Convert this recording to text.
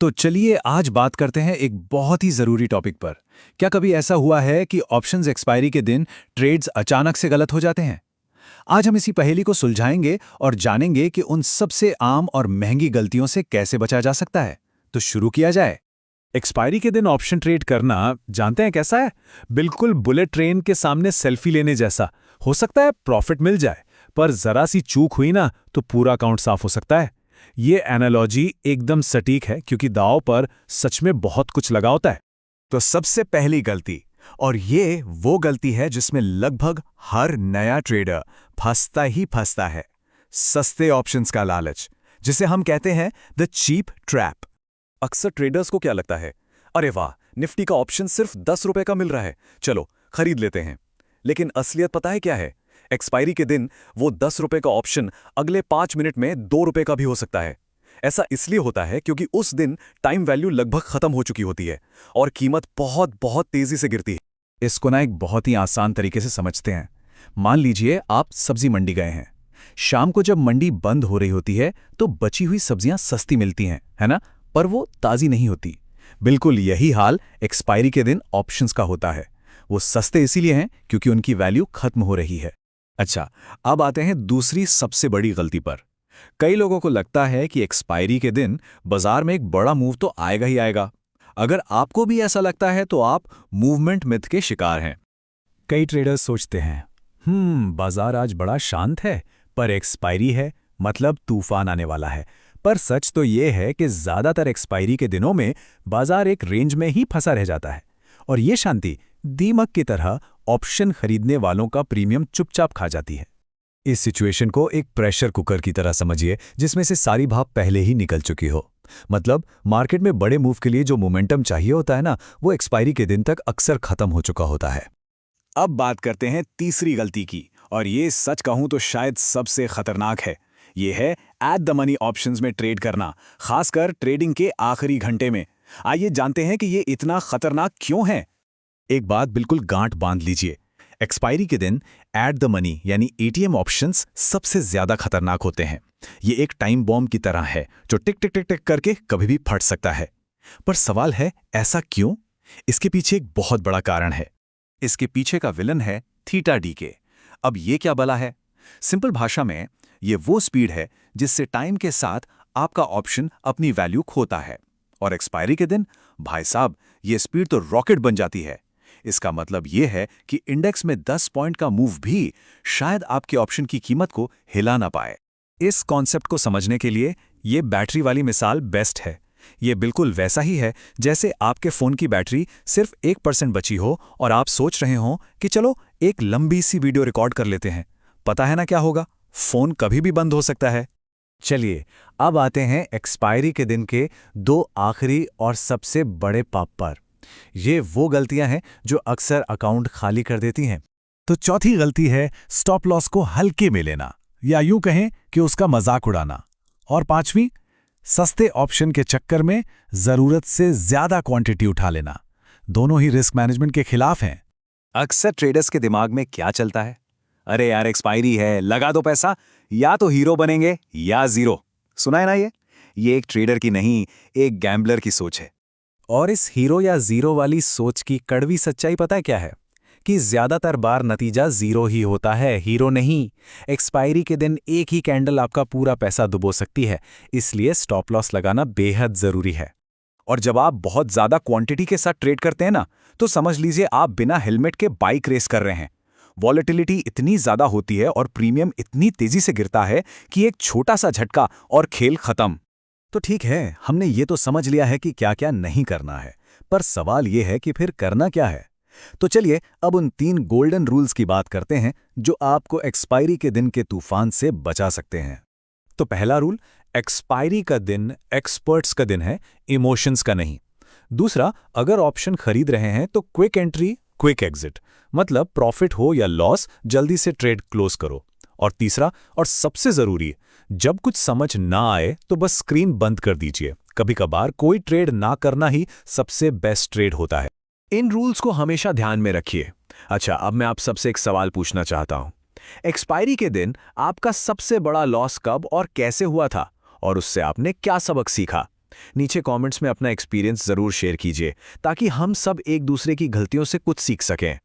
तो चलिए आज बात करते हैं एक बहुत ही ज़रूरी टॉपिक पर। क्या कभी ऐसा हुआ है कि ऑप्शंस एक्सपायरी के दिन ट्रेड्स अचानक से गलत हो जाते हैं? आज हम इसी पहेली को सुलझाएंगे और जानेंगे कि उन सबसे आम और महंगी गलतियों से कैसे बचा जा सकता है। तो शुरू किया जाए। एक्सपायरी के दिन ऑप्शन ट्रेड करना जानते हैं कैसा है? बिल्कुल बुलेट ट्रेन के सामने सेल्फी लेने जैसा। हो सकता है प्रॉफिट मिल जाए, पर जरा सी चूक हुई ना तो पूरा अकाउंट साफ हो सकता है। ये एनालॉजी एकदम सटीक है क्योंकि दांव पर सच में बहुत कुछ लगा होता है। तो सबसे पहली गलती, और ये वो गलती है जिसमें लगभग हर नया ट्रेडर फंसता ही फंसता है, सस्ते ऑप्शंस का लालच, जिसे हम कहते हैं द चीप ट्रैप। अक्सर ट्रेडर्स को क्या लगता है, अरे वाह, निफ्टी का ऑप्शन सिर्फ 10 रुपए का मिल रहा है, चलो खरीद लेते हैं। लेकिन असलियत पता है क्या है? एक्सपायरी के दिन वो 10 रुपए का ऑप्शन अगले 5 मिनट में 2 रुपए का भी हो सकता है। ऐसा इसलिए होता है क्योंकि उस दिन टाइम वैल्यू लगभग खत्म हो चुकी होती है और कीमत बहुत बहुत तेजी से गिरती है। इसको ना एक बहुत ही आसान तरीके से समझते हैं। मान लीजिए आप सब्जी मंडी गए हैं। शाम को जब मंडी बंद हो रही होती है तो बची हुई सब्जियां सस्ती मिलती हैं, है ना? पर वो ताजी नहीं होती। बिल्कुल यही हाल एक्सपायरी के दिन ऑप्शंस का होता है। वो सस्ते इसीलिए हैं क्योंकि उनकी वैल्यू खत्म हो रही है। अच्छा, अब आते हैं दूसरी सबसे बड़ी गलती पर। कई लोगों को लगता है कि एक्सपायरी के दिन बाजार में एक बड़ा मूव तो आएगा ही आएगा। अगर आपको भी ऐसा लगता है तो आप मूवमेंट मिथ के शिकार हैं। कई ट्रेडर्स सोचते हैं, बाजार आज बड़ा शांत है, पर एक्सपायरी है, मतलब तूफान आने वाला है। पर सच तो ये है कि ज्यादातर एक्सपायरी के दिनों में बाजार एक रेंज में ही फंसा रह जाता है, और ये शांति दीमक की तरह ऑप्शन खरीदने वालों का प्रीमियम चुपचाप खा जाती है। इस सिचुएशन को एक प्रेशर कुकर की तरह समझिए, जिसमें से सारी भाप पहले ही निकल चुकी हो। मतलब मार्केट में बड़े मूव के लिए जो मोमेंटम चाहिए होता है ना, वो एक्सपायरी के दिन तक अक्सर खत्म हो चुका होता है। अब बात करते हैं तीसरी गलती की, और ये सच कहूं तो शायद सबसे खतरनाक है। ये है एट द मनी ऑप्शंस में ट्रेड करना, खासकर ट्रेडिंग के आखिरी घंटे में। आइए जानते हैं कि ये इतना खतरनाक क्यों है। एक बात बिल्कुल गांठ बांध लीजिए, एक्सपायरी के दिन एट द मनी यानी एटीएम ऑप्शंस सबसे ज्यादा खतरनाक होते हैं। ये एक टाइम बॉम्ब की तरह है जो टिक टिक टिक टिक करके कभी भी फट सकता है। पर सवाल है, ऐसा क्यों? इसके पीछे एक बहुत बड़ा कारण है। इसके पीछे का विलन है थीटा डी के। अब ये क्या बला है? सिंपल भाषा में ये वो स्पीड है जिससे टाइम के साथ आपका ऑप्शन अपनी वैल्यू खोता है, और एक्सपायरी के दिन भाई साहब ये स्पीड तो रॉकेट बन जाती है। इसका मतलब यह है कि इंडेक्स में 10 पॉइंट का मूव भी शायद आपके ऑप्शन की कीमत को हिला ना पाए। इस कॉन्सेप्ट को समझने के लिए ये बैटरी वाली मिसाल बेस्ट है। ये बिल्कुल वैसा ही है जैसे आपके फोन की बैटरी सिर्फ 1% बची हो और आप सोच रहे हो कि चलो एक लंबी सी वीडियो रिकॉर्ड कर लेते हैं। पता है ना क्या होगा? फोन कभी भी बंद हो सकता है। चलिए अब आते हैं एक्सपायरी के दिन के दो आखिरी और सबसे बड़े पाप पर। ये वो गलतियां हैं जो अक्सर अकाउंट खाली कर देती हैं। तो चौथी गलती है स्टॉप लॉस को हल्के में लेना, या यूं कहें कि उसका मजाक उड़ाना। और पांचवी, सस्ते ऑप्शन के चक्कर में जरूरत से ज्यादा क्वांटिटी उठा लेना। दोनों ही रिस्क मैनेजमेंट के खिलाफ हैं। अक्सर ट्रेडर्स के दिमाग में क्या चलता है? अरे यार एक्सपायरी है, लगा दो पैसा, या तो हीरो बनेंगे या जीरो। सुना है ना? ये एक ट्रेडर की नहीं, एक गैम्बलर की सोच है। और इस हीरो या जीरो वाली सोच की कड़वी सच्चाई पता है क्या है? कि ज्यादातर बार नतीजा जीरो ही होता है, हीरो नहीं। एक्सपायरी के दिन एक ही कैंडल आपका पूरा पैसा डुबो सकती है, इसलिए स्टॉप लॉस लगाना बेहद जरूरी है। और जब आप बहुत ज्यादा क्वांटिटी के साथ ट्रेड करते हैं ना, तो समझ लीजिए आप बिना हेलमेट के बाइक रेस कर रहे हैं। वॉलेटिलिटी इतनी ज्यादा होती है और प्रीमियम इतनी तेजी से गिरता है कि एक छोटा सा झटका और खेल खत्म। तो ठीक है, हमने ये तो समझ लिया है कि क्या क्या नहीं करना है, पर सवाल ये है कि फिर करना क्या है। तो चलिए अब उन 3 गोल्डन रूल्स की बात करते हैं जो आपको एक्सपायरी के दिन के तूफान से बचा सकते हैं। तो पहला रूल, एक्सपायरी का दिन एक्सपर्ट्स का दिन है, इमोशंस का नहीं। दूसरा, अगर ऑप्शन खरीद रहे हैं तो क्विक एंट्री क्विक एग्जिट, मतलब प्रॉफिट हो या लॉस जल्दी से ट्रेड क्लोज करो। और तीसरा और सबसे जरूरी, जब कुछ समझ ना आए तो बस स्क्रीन बंद कर दीजिए। कभी कभार कोई ट्रेड ना करना ही सबसे बेस्ट ट्रेड होता है। इन रूल्स को हमेशा ध्यान में रखिए। अच्छा, अब मैं आप सबसे एक सवाल पूछना चाहता हूं। एक्सपायरी के दिन आपका सबसे बड़ा लॉस कब और कैसे हुआ था, और उससे आपने क्या सबक सीखा? नीचे कमेंट्स में अपना एक्सपीरियंस ज़रूर शेयर कीजिए ताकि हम सब एक दूसरे की गलतियों से कुछ सीख सकें।